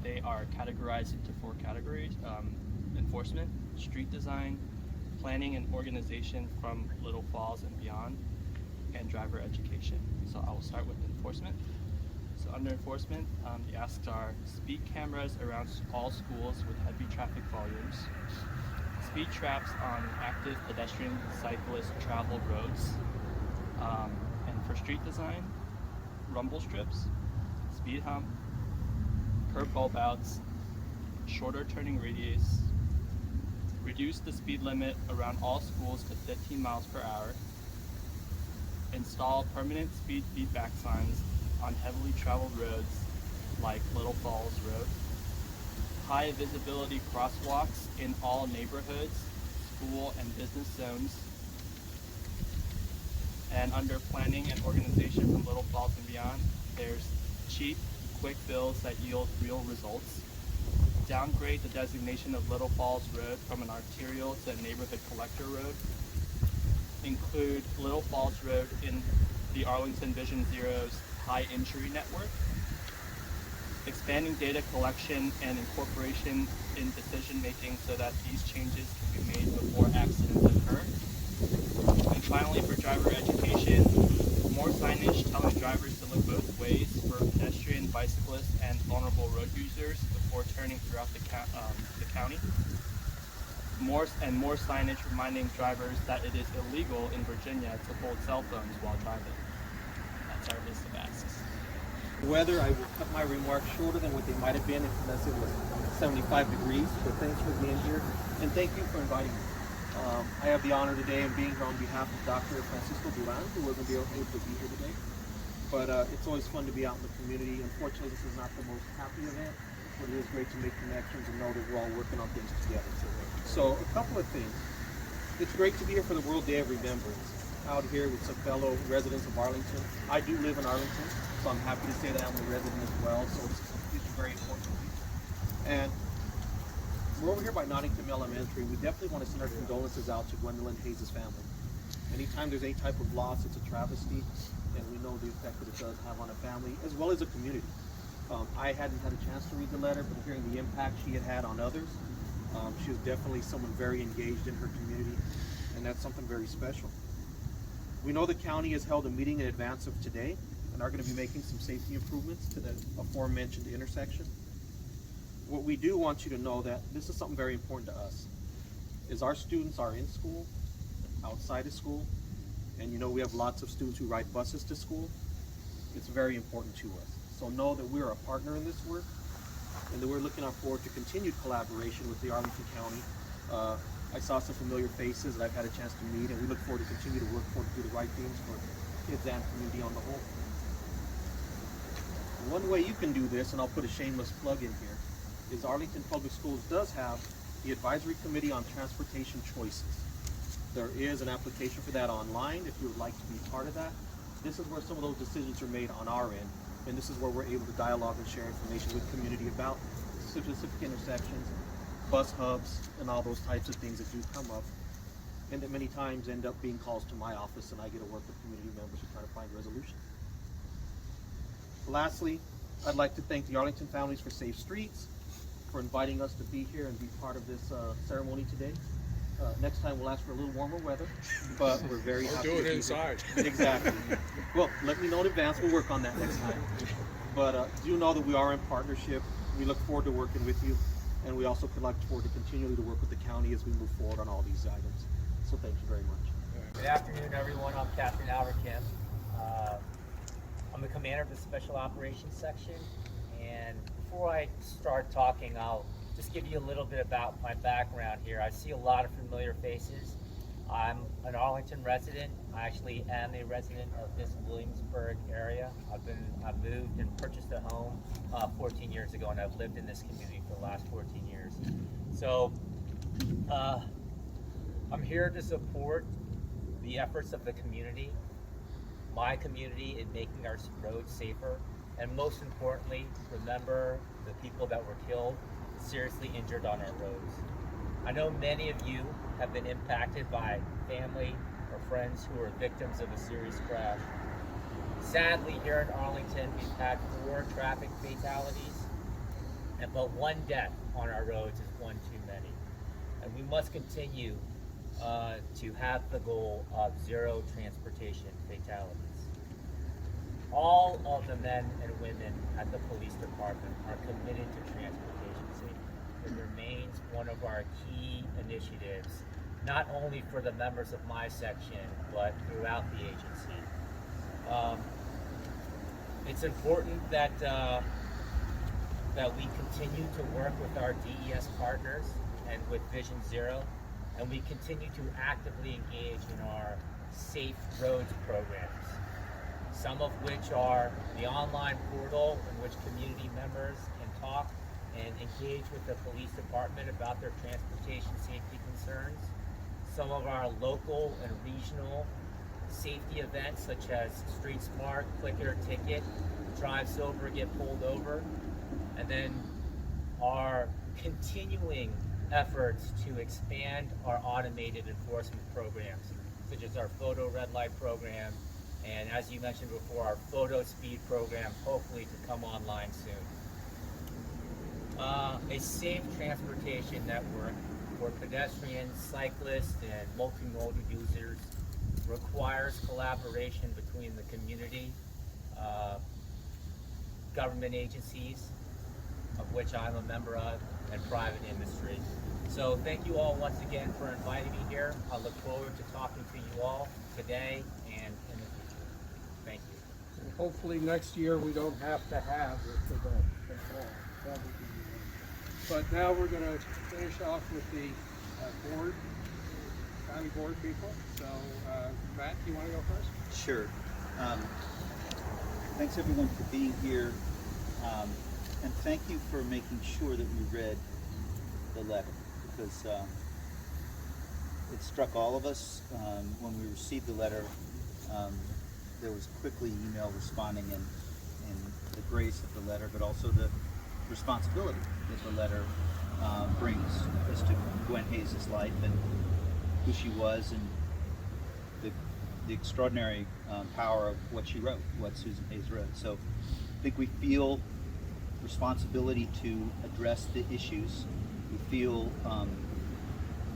They are categorized into four categories: enforcement, street design, planning and organization from Little Falls and beyond, and driver education. So I will start with enforcement. So under enforcement, the asks are speed cameras around all schools with heavy traffic volumes, speed traps on active pedestrian, cyclist, travel roads, and for street design, rumble strips, speed hump, curb bulb outs, shorter turning radius, reduce the speed limit around all schools to 15 miles per hour, install permanent speed feedback signs on heavily traveled roads like Little Falls Road, high visibility crosswalks in all neighborhoods, school and business zones, and under planning and organization from Little Falls and beyond, there's cheap, quick bills that yield real results, downgrade the designation of Little Falls Road from an arterial to a neighborhood collector road, include Little Falls Road in the Arlington Vision Zero's high injury network, expanding data collection and incorporation in decision making so that these changes can be made before accidents occur. And finally, for driver education, more signage telling drivers to look both ways for pedestrian, bicyclists, and vulnerable road users before turning throughout the county. More signage reminding drivers that it is illegal in Virginia to hold cell phones while driving. That's our list of asks. Weather, I will cut my remarks shorter than what they might have been unless it was 75 degrees, but thanks for being here, and thank you for inviting me. I have the honor today of being here on behalf of Dr. Francisco Duran, who wasn't able to be here today. But it's always fun to be out in the community. Unfortunately, this is not the most happy event, but it is great to make connections and know that we're all working on things together. So a couple of things. It's great to be here for the World Day of Remembrance, out here with some fellow residents of Arlington. I do live in Arlington, so I'm happy to say that I'm a resident as well, so it's very important to me. And we're over here by Nottingham Elementary. We definitely want to send our condolences out to Gwendolyn Hayes' family. Anytime there's any type of loss, it's a travesty, and we know the effect that it does have on a family, as well as a community. I hadn't had a chance to read the letter, but hearing the impact she had on others, she was definitely someone very engaged in her community, and that's something very special. We know the county has held a meeting in advance of today, and are going to be making some safety improvements to the aforementioned intersection. What we do want you to know that this is something very important to us, is our students are in school, outside of school, and you know we have lots of students who ride buses to school. It's very important to us. So know that we're a partner in this work, and that we're looking forward to continued collaboration with the Arlington County. I saw some familiar faces that I've had a chance to meet, and we look forward to continue to work forward to do the right things for kids and community on the whole. One way you can do this, and I'll put a shameless plug in here, is Arlington Public Schools does have the Advisory Committee on Transportation Choices. There is an application for that online if you would like to be part of that. This is where some of those decisions are made on our end, and this is where we're able to dialogue and share information with community about specific intersections, bus hubs, and all those types of things that do come up, and that many times end up being calls to my office, and I get to work with community members to try to find resolutions. Lastly, I'd like to thank the Arlington Families for Safe Streets for inviting us to be here and be part of this ceremony today. Next time we'll ask for a little warmer weather, but we're very happy do to it be inside. here. Exactly. Well, let me know in advance. We'll work on that next time. But do know that we are in partnership. We look forward to working with you, and we also look forward to continually to work with the county as we move forward on all these items. So thank you very much. Good afternoon, everyone. I'm Captain Alverkim. I'm the commander of the Special Operations Section, and before I start talking, I'll just give you a little bit about my background here. I see a lot of familiar faces. I'm an Arlington resident. I actually am a resident of this Williamsburg area. I've moved and purchased a home 14 years ago, and I've lived in this community for the last 14 years. So I'm here to support the efforts of the community, my community, in making our roads safer, and most importantly, remember the people that were killed, seriously injured on our roads. I know many of you have been impacted by family or friends who are victims of a serious crash. Sadly, here in Arlington, we've had 4 traffic fatalities but one death on our roads is one too many. And we must continue to have the goal of zero transportation fatalities. All of the men and women at the police department are committed to transportation safety. It remains one of our key initiatives, not only for the members of my section, but throughout the agency. It's important that that we continue to work with our DES partners and with Vision Zero, and we continue to actively engage in our Safe Roads programs, some of which are the online portal in which community members can talk and engage with the police department about their transportation safety concerns, some of our local and regional safety events such as Street Smart, Click It or Ticket, Drive Sober, Get Pulled Over, and then our continuing efforts to expand our automated enforcement programs, such as our photo red light program, and as you mentioned before, our photo speed program, hopefully to come online soon. A safe transportation network for pedestrians, cyclists, and multimodal users requires collaboration between the community, government agencies, of which I'm a member of, and private industry. So thank you all once again for inviting me here. I look forward to talking to you all today and in the future. Thank you. And hopefully next year we don't have to have this event at all. That would be unique. But now we're going to finish off with the board, county board people. So Matt, you want to go first? Sure. Thanks everyone for being here, and thank you for making sure that we read the letter, because it struck all of us when we received the letter. There was quickly email responding in the grace of the letter, but also the responsibility that the letter brings as to Gwen Hayes' life and who she was, and the extraordinary power of what she wrote, what Susan Hayes wrote. So I think we feel responsibility to address the issues. We feel,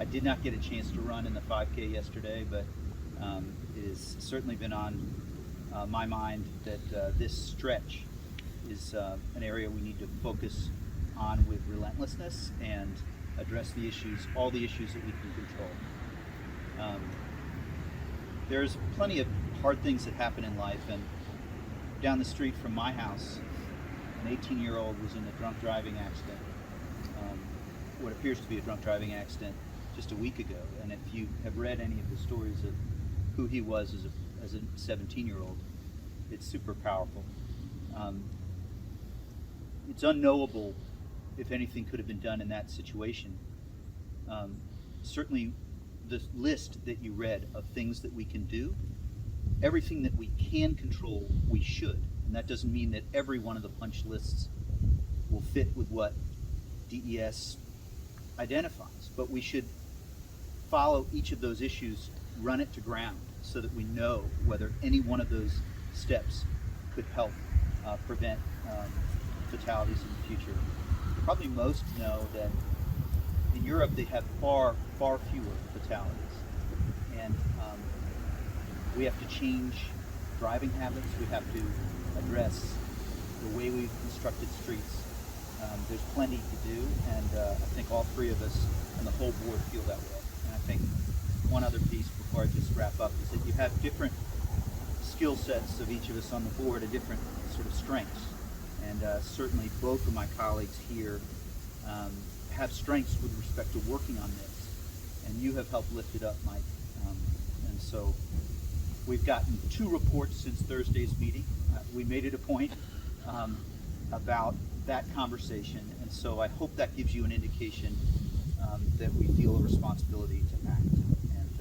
I did not get a chance to run in the 5K yesterday, but it has certainly been on my mind that this stretch is an area we need to focus on with relentlessness and address the issues, all the issues that we can control. There's plenty of hard things that happen in life, and down the street from my house, an 18-year-old was in a drunk driving accident, what appears to be a drunk driving accident, just a week ago. And if you have read any of the stories of who he was as a 17-year-old, it's super powerful. It's unknowable if anything could have been done in that situation. Certainly the list that you read of things that we can do, everything that we can control, we should. And that doesn't mean that every one of the punch lists will fit with what DES identifies, but we should follow each of those issues, run it to ground, so that we know whether any one of those steps could help prevent fatalities in the future. Probably most know that in Europe they have far fewer fatalities, and we have to change driving habits. We have to address the way we've constructed streets. There's plenty to do, and I think all three of us and the whole board feel that way. And I think one other piece before I just wrap up is that you have different skill sets of each of us on the board, and different sort of strengths. And certainly both of my colleagues here have strengths with respect to working on this, and you have helped lift it up, Mike. And so we've gotten 2 reports since Thursday's meeting. We made it a point about that conversation, and so I hope that gives you an indication that we feel a responsibility to act. And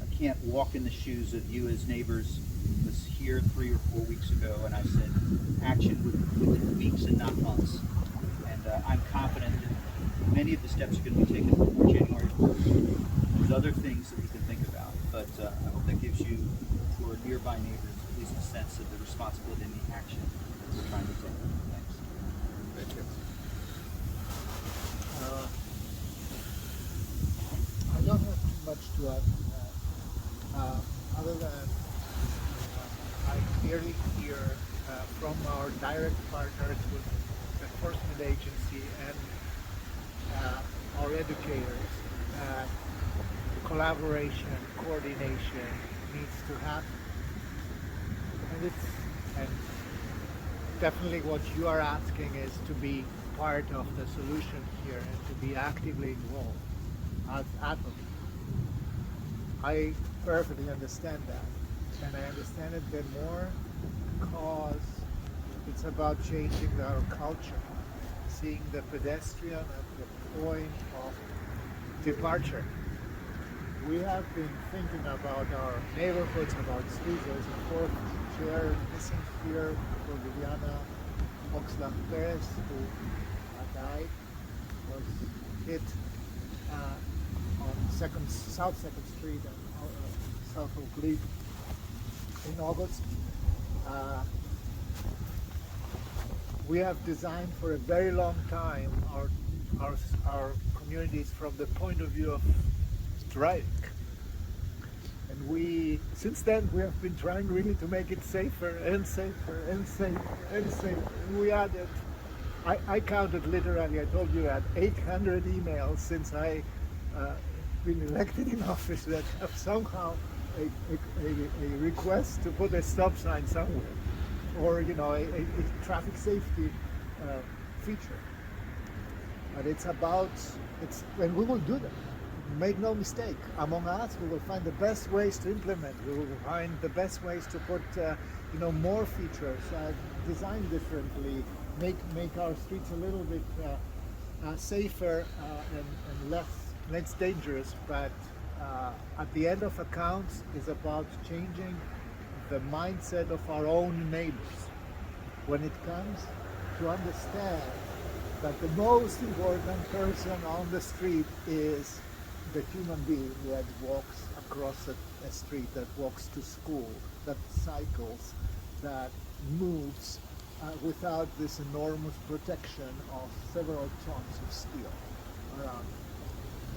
I can't walk in the shoes of you as neighbors. I was here 3 or 4 weeks ago, and I said action within weeks and not months. And I'm confident that many of the steps are going to be taken before January 1st. There's other things that we can think about, but I hope that gives you, for nearby neighbors, at least a sense of the responsibility and the action that we're trying to take. Thanks. Thank you. from our direct partners with the enforcement agency and our educators that collaboration, coordination needs to happen. And definitely what you are asking is to be part of the solution here and to be actively involved as advocates. I perfectly understand that, and I understand it the more because it's about changing our culture, seeing the pedestrian at the point of departure. We have been thinking about our neighborhoods, about streets. There's a fourth chair missing here for Viviana Oxlack Perez, who died, was hit on South 2nd Street and South Oak Leaf in August. We have designed for a very long time our communities from the point of view of driving. And since then, we have been trying really to make it safer and safer and safer and safer. And we added, I counted literally, I told you that 800 emails since I been elected in office that have somehow a request to put a stop sign somewhere, or a traffic safety feature. But and we will do that. Make no mistake, among us, we will find the best ways to implement. We will find the best ways to put, more features, design differently, make our streets a little bit safer and less dangerous. But at the end of accounts, is about changing the mindset of our own neighbors when it comes to understand that the most important person on the street is the human being that walks across a street, that walks to school, that cycles, that moves without this enormous protection of several tons of steel around.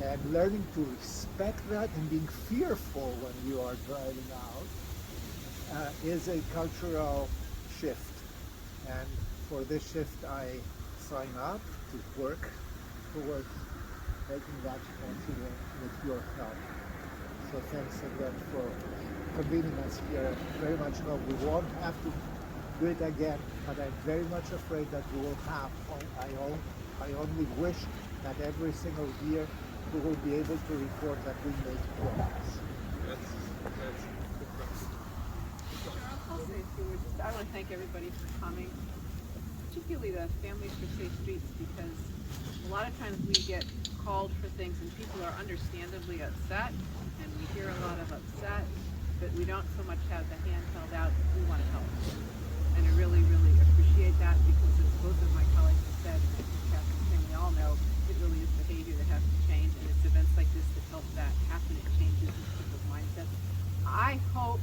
And learning to respect that and being fearful when you are driving out is a cultural shift. And for this shift, I sign up to work towards making that possible with your help. So thanks again for convening us here. I very much hope we won't have to do it again, but I'm very much afraid that we will have. I only wish that every single year we will be able to report that we made progress. That's I'll say a few words. I want to thank everybody for coming, particularly the Families for Safe Streets, because a lot of times we get called for things and people are understandably upset, and we hear a lot of upset, but we don't so much have the hand held out. We want to help. And I really, really appreciate that, because as both of my colleagues have said, and I think Catherine saying, we all know, it really is behavior that has to change, and it's events like this that help that happen. It changes people's mindsets. I hope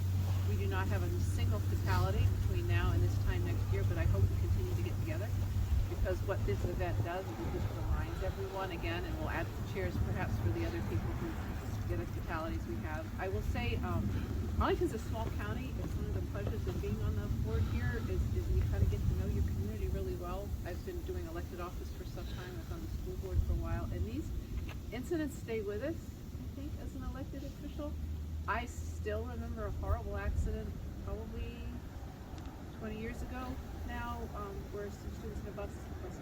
we do not have a single fatality between now and this time next year, but I hope we continue to get together, because what this event does is it just reminds everyone again, and we'll add chairs perhaps for the other people who get us fatalities we have. I will say, Arlington's a small county. It's one of the pleasures of being on the board here is you kind of get to know your community really well. I've been doing elected office for some time. I was on the school board for a while, and these incidents stay with us, I think, as an elected official. I still remember a horrible accident probably 20 years ago now, where some students in a bus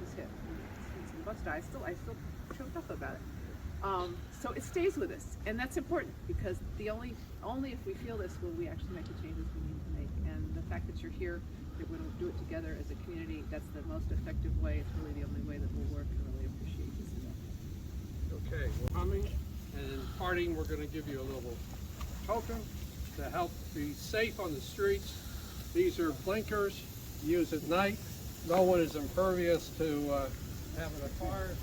was hit. Students in the bus died. I still choked up about it. So it stays with us, and that's important, because only if we feel this will we actually make the changes we need to make. And the fact that you're here, that we're going to do it together as a community, that's the most effective way. It's really the only way that will work, and I really appreciate this event. okay. We're coming, and in parting, we're going to give you a little token to help be safe on the streets. These are blinkers used at night. No one is impervious to having a fire.